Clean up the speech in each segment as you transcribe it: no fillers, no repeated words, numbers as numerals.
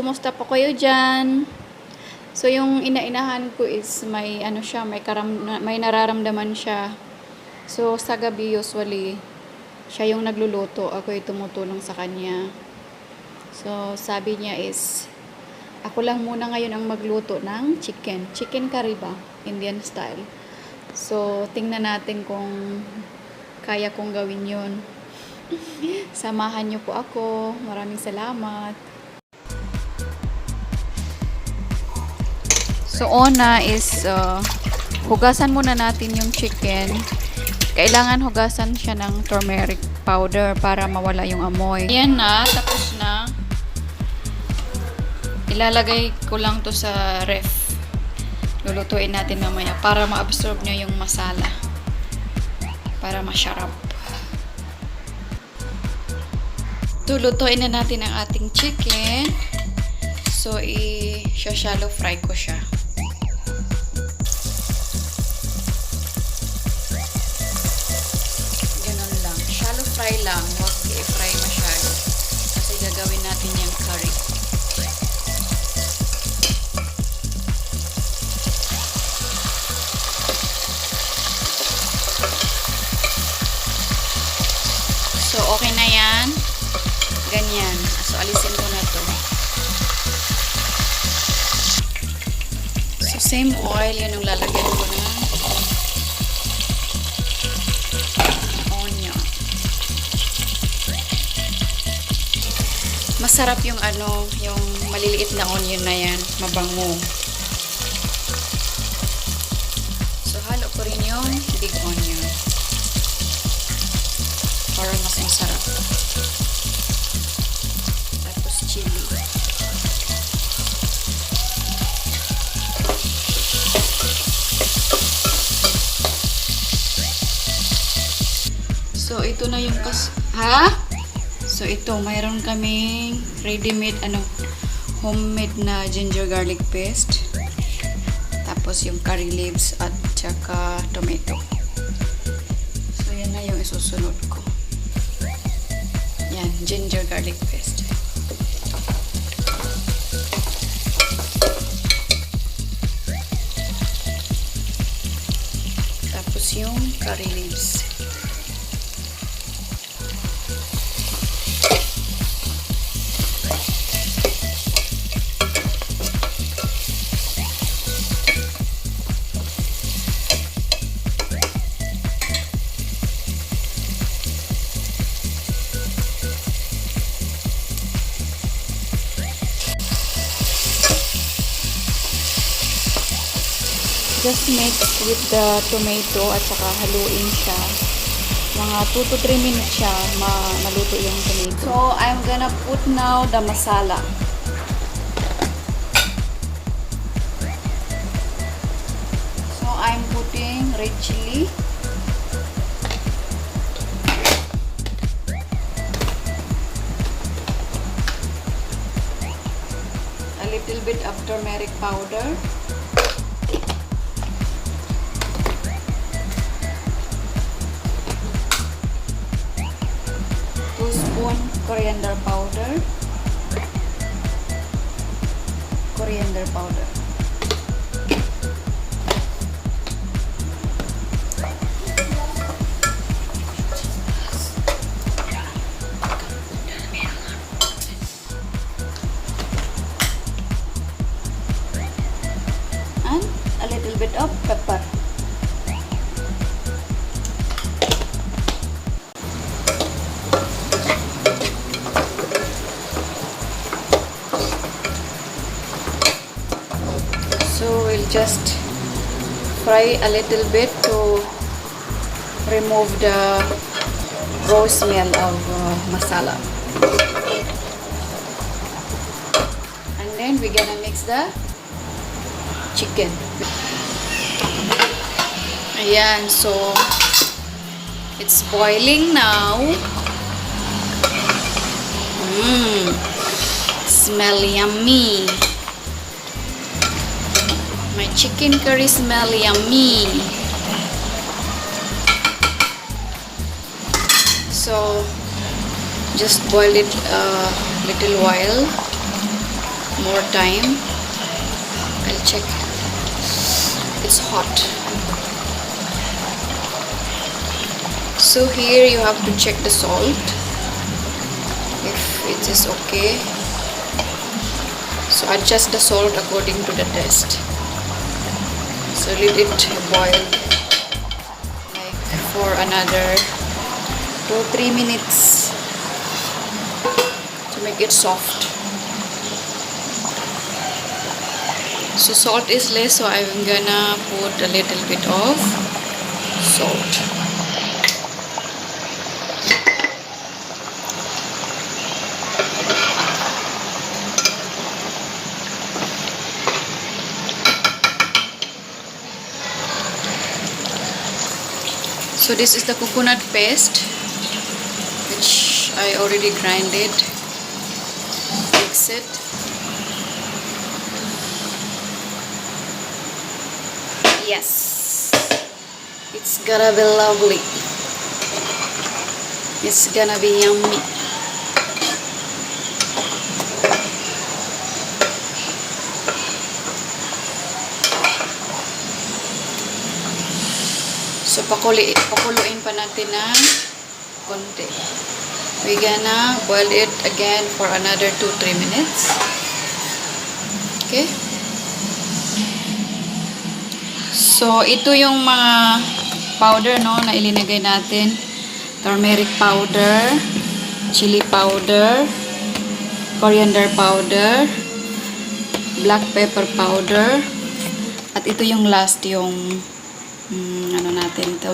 kumusta po kayo dyan? So, yung inainahan ko is may ano siya, may nararamdaman siya. So, sa gabi usually, siya yung nagluluto. Ako yung tumutulong sa kanya. So, sabi niya is, ako lang muna ngayon ang magluto ng chicken. Chicken curry ba? Indian style. So, tingnan natin kung kaya kong gawin yun. Samahan niyo po ako. Maraming salamat. So, una is, hugasan muna natin yung chicken. Kailangan hugasan siya ng turmeric powder para mawala yung amoy. Ayan na, tapos na. Ilalagay ko lang to sa ref. Lulutuin natin mamaya para ma-absorb niya yung masala. Para masyarap. Lulutuin na natin ang ating chicken. So, i-shallow fry ko siya. Fry lang, huwag i-fry masyado kasi gagawin natin yung curry. So okay na yan, ganyan. So alisin ko na to. So same oil, yun yung lalagyan ko na masarap yung ano, yung maliliit na onion na yan, mabango. So, halo ko rin yung big onion para mas masarap. Tapos chili. So, ito na yung So, ito, mayroon kaming ready-made, homemade na ginger garlic paste. Tapos yung curry leaves at saka tomato. So, yan na yung isusunod ko. Yan, ginger garlic paste. Tapos yung curry leaves. Just mix with the tomato at saka haluin siya. Mga 2 to 3 minutes siya maluto yung tomato. So, I'm gonna put now the masala. So, I'm putting red chili. A little bit of turmeric powder. Coriander powder. Coriander powder. And a little bit of pepper. So we'll just fry a little bit to remove the raw smell of masala. And then we're gonna mix the chicken. Ayan, so it's boiling now. Smell yummy. My chicken curry smell yummy. So just boil it a little while. more time. I'll check. It's hot. So here you have to check the salt if it is okay. So adjust the salt according to the taste. So let it boil like for another 2-3 minutes to make it soft. So salt is less, so I'm gonna put a little bit of salt. So this is the coconut paste, which I already grinded. Mix it. Yes, it's gonna be lovely. It's gonna be yummy. So pakuluin pa natin ng konti. We're gonna boil it again for another 2-3 minutes. Okay? So, ito yung mga powder, no, na ilinagay natin. Turmeric powder, chili powder, coriander powder, black pepper powder, at ito yung last, yung ano natin ito,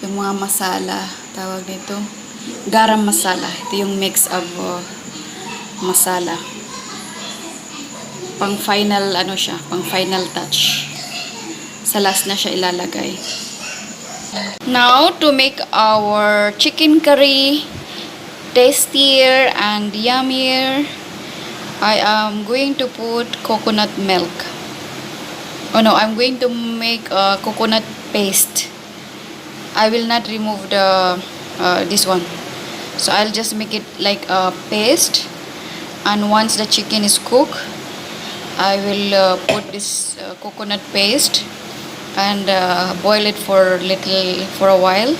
yung mga masala, tawag nito, garam masala. Ito yung mix of masala. Pang final, ano siya, pang final touch. Sa last na siya ilalagay. Now, to make our chicken curry tastier and yummier, I am going to put coconut milk. Oh no, I'm going to make a coconut paste. I will not remove the this one. So I'll just make it like a paste. And once the chicken is cooked, I will put this coconut paste and boil it for a while,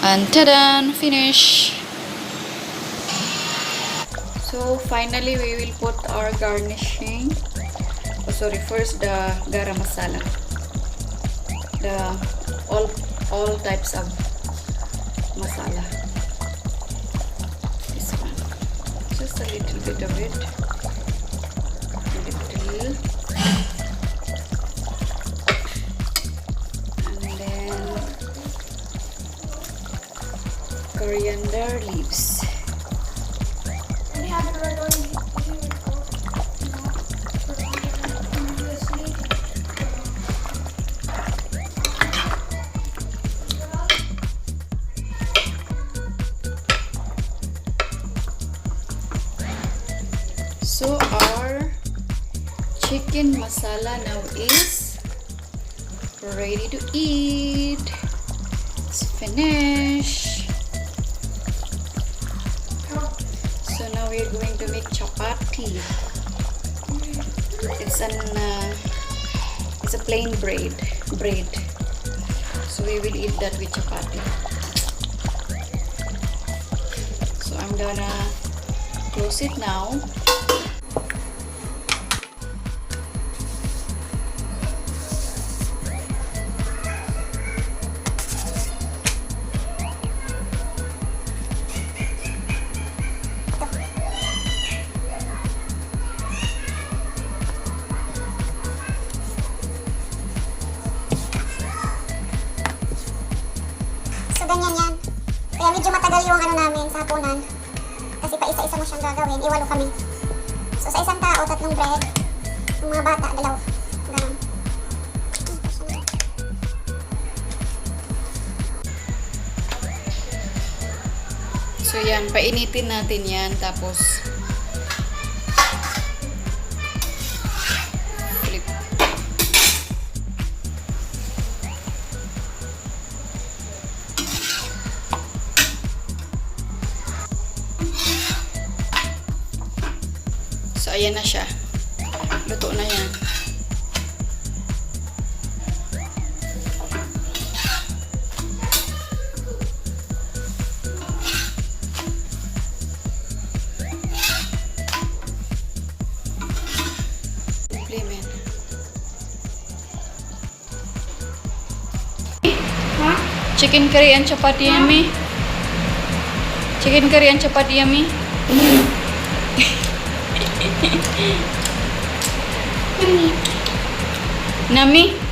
and ta-da, finish. So finally we will put our garnishing. Oh, sorry, first the garam masala, the all types of masala. This one, just a little bit of it, little. Coriander leaves. So our chicken masala now is ready to eat. It's finished. So now we're going to make chapati. It's a plain bread. So we will eat that with chapati. So I'm gonna close it now. So, ganyan yan. Kaya medyo matagal yung ano namin sa hapunan. Kasi pa isa-isa mo siyang gagawin. Iwalo kami. So, sa isang tao, 3 bread. Yung mga bata, 2. Ganun. So, yan. Painitin natin yan. Tapos, flip. ayan na siya. Luto na yan. Implement. Ha? Chicken curry and chapati yummy. Chicken curry and chapati yummy. Nami. Nami?